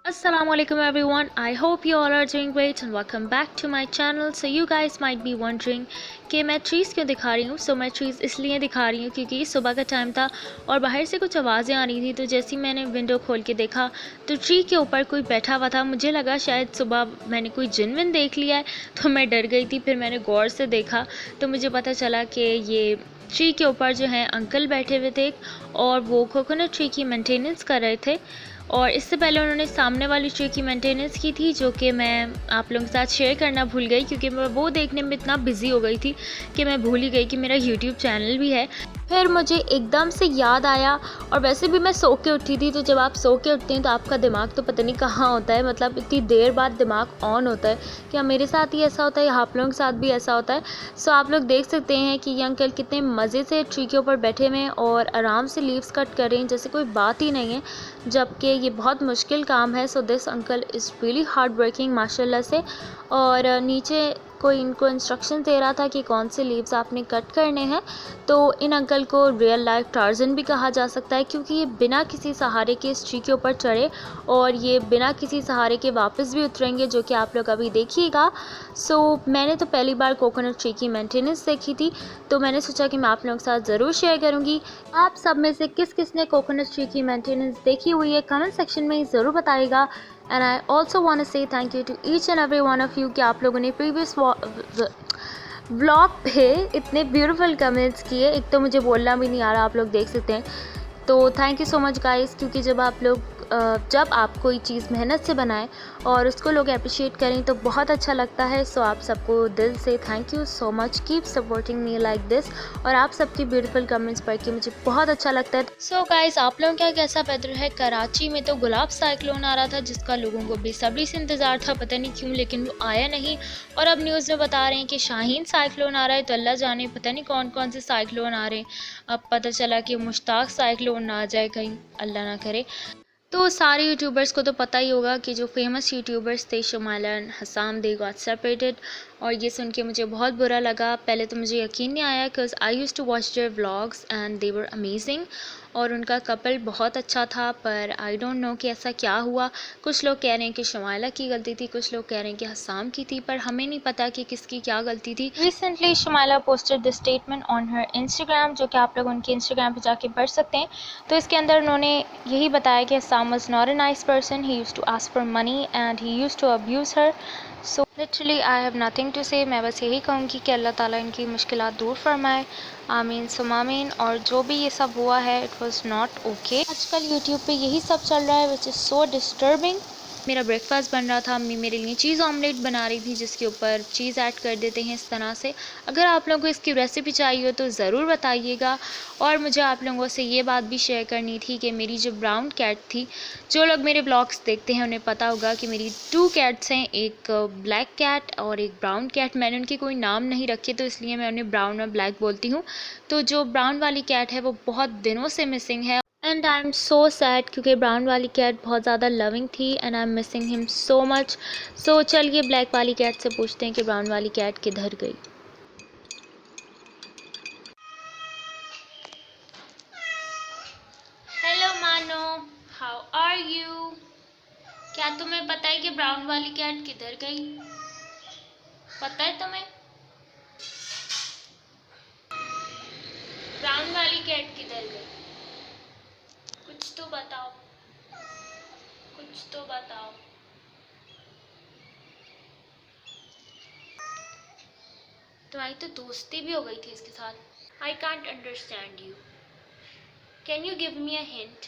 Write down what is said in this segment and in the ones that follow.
Assalamualaikum everyone. I hope you all are doing great and welcome back to my channel. So you guys might be wondering कि मैं trees क्यों दिखा रही हूँ. मैं trees इसलिए दिखा रही हूँ क्योंकि सुबह का टाइम था और बाहर से कुछ आवाज़ें आ रही थी. तो जैसे ही मैंने विंडो खोल के देखा तो ट्री के ऊपर कोई बैठा हुआ था. मुझे लगा शायद सुबह मैंने कोई जिन विन देख लिया है, तो मैं डर गई थी. फिर मैंने गौर से देखा तो मुझे पता चला कि ये ट्री के ऊपर जो है अंकल बैठे हुए थे और वो कोकोनट ट्री की मेंटेनेंस कर रहे थे. और इससे पहले उन्होंने सामने वाली ट्री की मेंटेनेंस की थी, जो कि मैं आप लोगों के साथ शेयर करना भूल गई क्योंकि मैं वो देखने में इतना बिज़ी हो गई थी कि मैं भूल ही गई कि मेरा यूट्यूब चैनल भी है. फिर मुझे एकदम से याद आया, और वैसे भी मैं सो के उठी थी. तो जब आप सो के उठते हैं तो आपका दिमाग तो पता नहीं कहाँ होता है, मतलब इतनी देर बाद दिमाग ऑन होता है. क्या मेरे साथ ही ऐसा होता है या आप लोगों के साथ भी ऐसा होता है? आप लोग देख सकते हैं कि ये अंकल कितने मज़े से ट्री के ऊपर बैठे हुए हैं और आराम से लीव्स कट कर रहे हैं जैसे कोई बात ही नहीं है, जबकि ये बहुत मुश्किल काम है. This uncle is really hard working माशाल्लाह से. और नीचे कोई इनको इंस्ट्रक्शन दे रहा था कि कौन से लीव्स आपने कट करने हैं. तो इन अंकल को रियल लाइफ टार्जन भी कहा जा सकता है क्योंकि ये बिना किसी सहारे के इस ट्री के ऊपर चढ़े और ये बिना किसी सहारे के वापस भी उतरेंगे, जो कि आप लोग अभी देखिएगा. मैंने तो पहली बार कोकोनट ट्री की मेंटेनेंस देखी थी, तो मैंने सोचा कि मैं आप लोगों के साथ ज़रूर शेयर करूँगी. आप सब में से किस किस ने कोकोनट ट्री की मेंटेनेंस देखी हुई है कमेंट सेक्शन में ज़रूर बताइएगा. And I also want to say thank you to each and every one of you कि आप लोगों ने प्रीवियस व्लॉग पे इतने ब्यूटीफुल कमेंट्स किए. एक तो मुझे बोलना भी नहीं आ रहा, आप लोग देख सकते हैं. तो thank you so much guys, क्योंकि जब आप कोई चीज़ मेहनत से बनाएं और उसको लोग अप्रिशिएट करें तो बहुत अच्छा लगता है. आप सबको दिल से thank you so much. Keep supporting me like this. और आप सबकी ब्यूटीफुल कमेंट्स पढ़ के मुझे बहुत अच्छा लगता है. गाइस, आप लोगों का कैसा वेदर है? कराची में तो गुलाब साइक्लोन आ रहा था जिसका लोगों को बेसब्री से इंतज़ार था, पता नहीं क्यों, लेकिन वो आया नहीं. और अब न्यूज़ में बता रहे हैं कि शाहीन साइक्लोन आ रहा है. तो अल्लाह जाने पता नहीं कौन कौन से साइक्लोन आ रहे हैं. अब पता चला कि मुश्ताक साइक्लोन ना आ जाए कहीं, अल्लाह ना करे. तो सारे यूट्यूबर्स को तो पता ही होगा कि जो फेमस यूट्यूबर्स थे Shumaila and Hasam, they got separated. और ये सुन के मुझे बहुत बुरा लगा. पहले तो मुझे यकीन नहीं आया because I used to watch their vlogs and they were amazing. और उनका कपल बहुत अच्छा था, पर आई डोंट नो कि ऐसा क्या हुआ. कुछ लोग कह रहे हैं कि शुमाइला की गलती थी, कुछ लोग कह रहे हैं कि हसाम की थी, पर हमें नहीं पता कि किसकी क्या गलती थी. Recently Shumaila posted this statement on her Instagram, जो कि आप लोग उनके इंस्टाग्राम पे जाके पढ़ सकते हैं. तो इसके अंदर उन्होंने यही बताया कि Hasam was not a nice person, he used to ask for money and he used to abuse her. Literally I have nothing to say. मैं बस यही कहूँगी कि अल्लाह ताला इनकी मुश्किलात दूर फरमाए. आमीन सुमामीन. और जो भी ये सब हुआ है, इट वाज नॉट ओके. आजकल यूट्यूब पे यही सब चल रहा है विच इज़ सो डिस्टर्बिंग. मेरा ब्रेकफास्ट बन रहा था, अम्मी मेरे लिए चीज़ ऑमलेट बना रही थी जिसके ऊपर चीज़ ऐड कर देते हैं इस तरह से. अगर आप लोगों को इसकी रेसिपी चाहिए हो तो ज़रूर बताइएगा. और मुझे आप लोगों से ये बात भी शेयर करनी थी कि मेरी जो ब्राउन कैट थी, जो लोग मेरे ब्लॉग्स देखते हैं उन्हें पता होगा कि मेरी 2 कैट्स हैं, एक ब्लैक कैट और एक ब्राउन कैट. मैंने उनके कोई नाम नहीं रखे तो इसलिए मैं उन्हें ब्राउन और ब्लैक बोलती हूँ. तो जो ब्राउन वाली कैट है वो बहुत दिनों से मिसिंग है and I am so sad क्योंकि ब्राउन वाली कैट बहुत ज़्यादा लविंग थी and I am missing him so much. चलिए ब्लैक वाली कैट से पूछते हैं कि ब्राउन वाली कैट किधर गई. हेलो मानो, हाउ आर यू? क्या तुम्हें पता है कि ब्राउन वाली कैट किधर गई? पता है तुम्हें? ब्राउन वाली कैट किधर गई? कुछ तो बताओ, कुछ तो बताओ. तुम्हारी तो दोस्ती भी हो गई थी इसके साथ. I can't understand you. Can you give me a hint?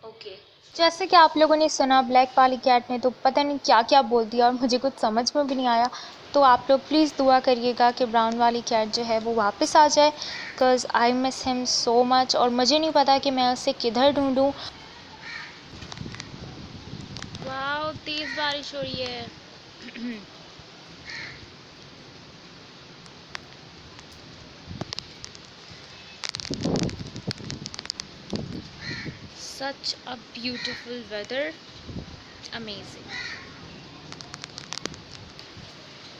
Okay. जैसे कि आप लोगों ने सुना, ब्लैक वाली कैट ने तो पता नहीं क्या क्या बोल दिया और मुझे कुछ समझ में भी नहीं आया. तो आप लोग प्लीज़ दुआ करिएगा कि ब्राउन वाली कैट जो है वो वापस आ जाए, because I miss him so much. और मुझे नहीं पता कि मैं उसे किधर ढूंढूं. वाह, तेज़ बारिश हो रही है. Such a beautiful weather, amazing.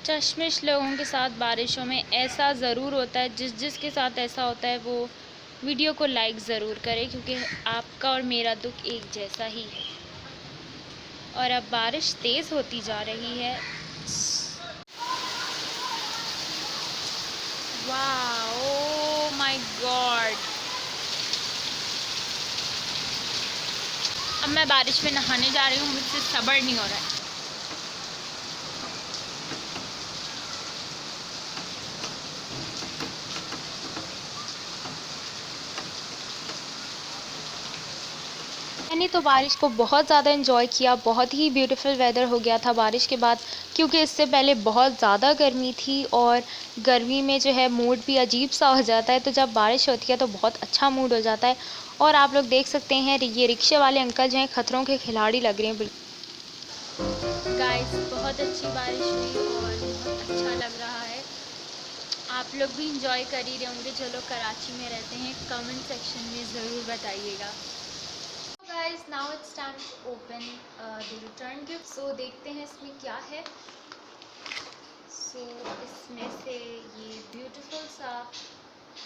चश्मिश लोगों के साथ बारिशों में ऐसा ज़रूर होता है. जिसके साथ ऐसा होता है वो वीडियो को लाइक ज़रूर करे, क्योंकि आपका और मेरा दुख एक जैसा ही है. और अब बारिश तेज़ होती जा रही है। वाह, ओह माय गॉड। अब मैं बारिश में नहाने जा रही हूँ, मुझसे सब्र नहीं हो रहा है। मैंने तो बारिश को बहुत ज़्यादा एंजॉय किया। बहुत ही ब्यूटीफुल वेदर हो गया था बारिश के बाद, क्योंकि इससे पहले बहुत ज़्यादा गर्मी थी और गर्मी में जो है मूड भी अजीब सा हो जाता है, तो जब बारिश होती है तो बहुत अच्छा मूड हो जाता है। और आप लोग देख सकते हैं ये रिक्शे वाले अंकल जो हैं खतरों के खिलाड़ी लग रहे हैं बिल्कुल। गाइस, बहुत अच्छी बारिश हुई और बहुत अच्छा लग रहा है। आप लोग भी इंजॉय कर ही रहे होंगे जो लोग कराची में रहते हैं। कमेंट सेक्शन में ज़रूर बताइएगा। Guys, now it's time to open the return gift. So देखते हैं इसमें क्या है। सो इसमें से ये ब्यूटीफुल सा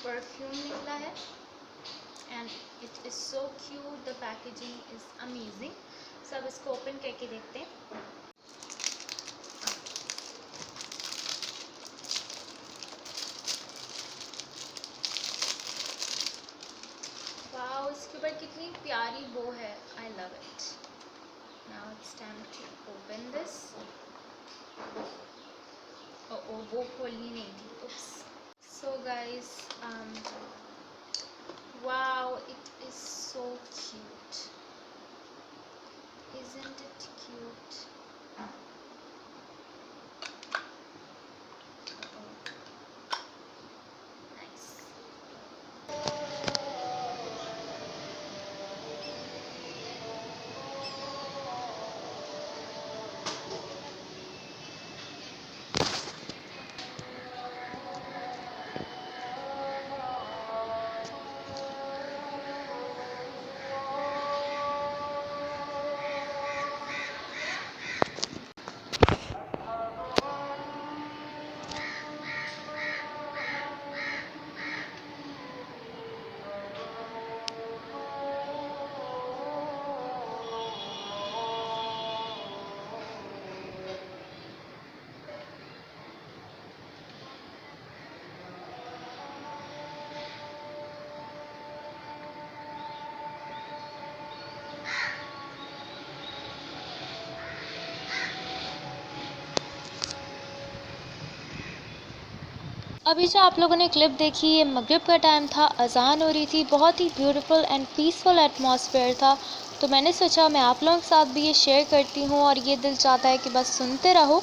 परफ्यूम निकला है and it is so cute. The packaging is amazing. सब इसको ओपन करके देखते हैं। वाओ, इसके ऊपर कितनी प्यारी बो है। I love it. Now it's time to open this. ओ वो खोलनी नहीं थी, oops. So guys, wow, it is so cute. Isn't it cute? Nice. अभी जो आप लोगों ने क्लिप देखी, ये मगरिब का टाइम था, अज़ान हो रही थी। बहुत ही ब्यूटीफुल एंड पीसफुल एटमॉस्फेयर था, तो मैंने सोचा मैं आप लोगों के साथ भी ये शेयर करती हूँ और ये दिल चाहता है कि बस सुनते रहो।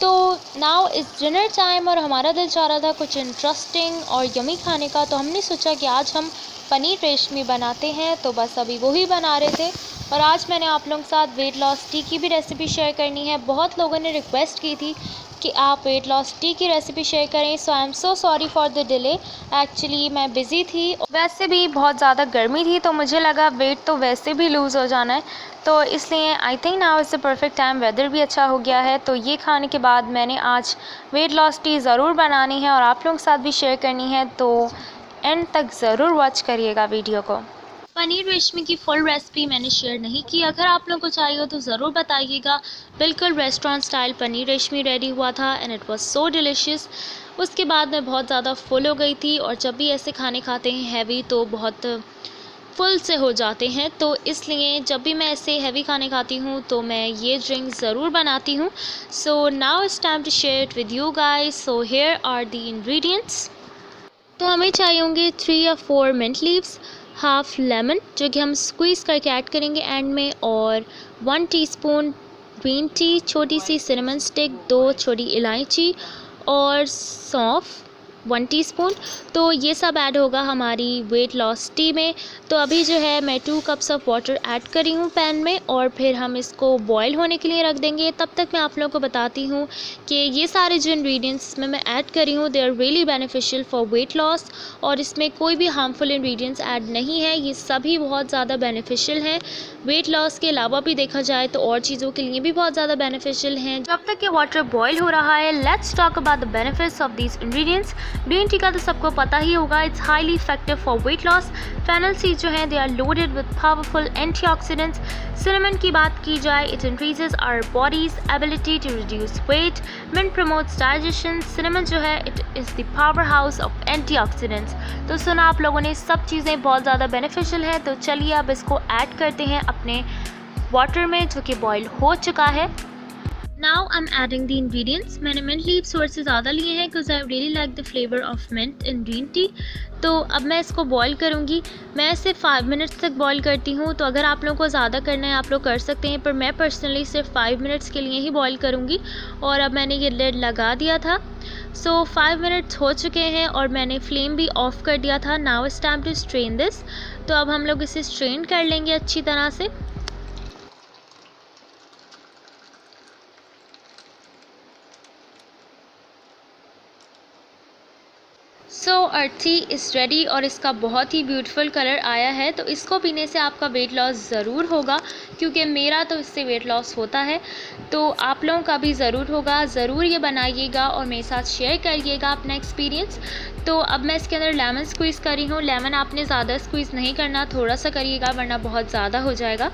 तो नाउ इज़ डिनर टाइम और हमारा दिल चाह रहा था कुछ इंटरेस्टिंग और यमी खाने का, तो हमने सोचा कि आज हम पनीर रेशमी बनाते हैं। तो बस अभी वही बना रहे थे। और आज मैंने आप लोगों के साथ वेट लॉस टी की भी रेसिपी शेयर करनी है। बहुत लोगों ने रिक्वेस्ट की थी कि आप वेट लॉस टी की रेसिपी शेयर करें, so I am so sorry for the delay. Actually मैं बिज़ी थी, वैसे भी बहुत ज़्यादा गर्मी थी, तो मुझे लगा वेट तो वैसे भी लूज़ हो जाना है, तो इसलिए I think now is the perfect time. Weather भी अच्छा हो गया है, तो ये खाने के बाद मैंने आज वेट लॉस टी ज़रूर बनानी है और आप लोगों के साथ भी शेयर करनी है, तो एंड तक ज़रूर वॉच करिएगा वीडियो को। पनीर रेशमी की फुल रेसिपी मैंने शेयर नहीं की, अगर आप लोगों को चाहिए हो तो ज़रूर बताइएगा। बिल्कुल रेस्टोरेंट स्टाइल पनीर रेशमी रेडी हुआ था and it was so delicious. उसके बाद मैं बहुत ज़्यादा फुल हो गई थी, और जब भी ऐसे खाने खाते हैं हैवी तो बहुत फुल से हो जाते हैं, तो इसलिए जब भी मैं ऐसे हैवी खाने खाती हूँ तो मैं ये ड्रिंक ज़रूर बनाती हूँ। So now it's time to share it with you guys. So here are the ingredients. तो हमें चाहिए होंगे 3 या 4 मिंट लीव्स, हाफ लेमन जो कि हम स्क्वीज़ करके ऐड करेंगे एंड में, और 1 टीस्पून ग्रीन टी, छोटी सी सिनेमन स्टिक, 2 छोटी इलायची और सौंफ 1 टीस्पून। तो ये सब ऐड होगा हमारी वेट लॉस टी में। तो अभी जो है मैं 2 कप्स ऑफ वाटर ऐड करी हूँ पैन में, और फिर हम इसको बॉईल होने के लिए रख देंगे। तब तक मैं आप लोगों को बताती हूँ कि ये सारे जो इंग्रेडिएंट्स इसमें मैं ऐड करी हूँ they are really beneficial for weight loss, और इसमें कोई भी हार्मफुल इंग्रेडिएंट्स ऐड नहीं है। ये सभी बहुत ज़्यादा बेनिफिशियल हैं। वेट लॉस के अलावा भी देखा जाए तो और चीज़ों के लिए भी बहुत ज़्यादा बेनिफिशियल हैं। जब तक ये वाटर बॉईल हो रहा है, let's talk about the benefits of these ingredients. Green tea का तो सबको पता ही होगा, it's highly effective for weight loss. Fennel seeds जो हैं they are loaded with powerful antioxidants. Cinnamon की बात की जाए, it increases our body's ability to reduce weight. Mint promotes digestion. Cinnamon जो है it is the powerhouse of antioxidants. तो सुना आप लोगों ने, सब चीज़ें बहुत ज़्यादा बेनिफिशियल हैं। तो चलिए अब इसको ऐड करते हैं अपने वाटर में जो कि बॉयल हो चुका है। Now I am adding the ingredients. मैंने मिंट लीव्स थोड़े से ज़्यादा लिए हैं because I really like the flavour of mint in green tea. तो अब मैं इसको बॉईल करूँगी। मैं इसे 5 मिनट्स तक बॉईल करती हूँ। तो अगर आप लोगों को ज़्यादा करना है आप लोग कर सकते हैं, पर मैं पर्सनली सिर्फ 5 मिनट्स के लिए ही बॉईल करूँगी। और अब मैंने ये लिड लगा दिया था। सो 5 मिनट्स हो चुके हैं और मैंने फ्लेम भी ऑफ़ कर दिया था। Now it's time to strain this. तो अब हम लोग इसे स्ट्रेन कर लेंगे अच्छी तरह से। सो our टी इज़ रेडी और इसका बहुत ही ब्यूटीफुल कलर आया है। तो इसको पीने से आपका वेट लॉस ज़रूर होगा, क्योंकि मेरा तो इससे वेट लॉस होता है। तो आप लोगों का भी ज़रूर होगा। ज़रूर ये बनाइएगा और मेरे साथ शेयर करिएगा अपना एक्सपीरियंस। तो अब मैं इसके अंदर लेमन स्क्वीज़ कर रही हूँ। लेमन आपने ज़्यादा स्क्वीज़ नहीं करना, थोड़ा सा करिएगा वरना बहुत ज़्यादा हो जाएगा।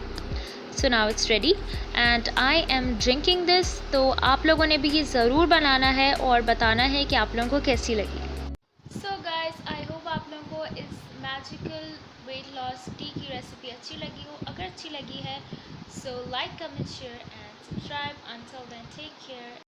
सो now it's ready and I am drinking this. तो आप लोगों ने भी ये ज़रूर बनाना है और बताना है कि आप लोगों को कैसी लगी। सो गाइस, आई होप आप लोगों को इस मैजिकल वेट लॉस टी की रेसिपी अच्छी लगी हो। अगर अच्छी लगी है so like, comment, share and subscribe. Until then take care.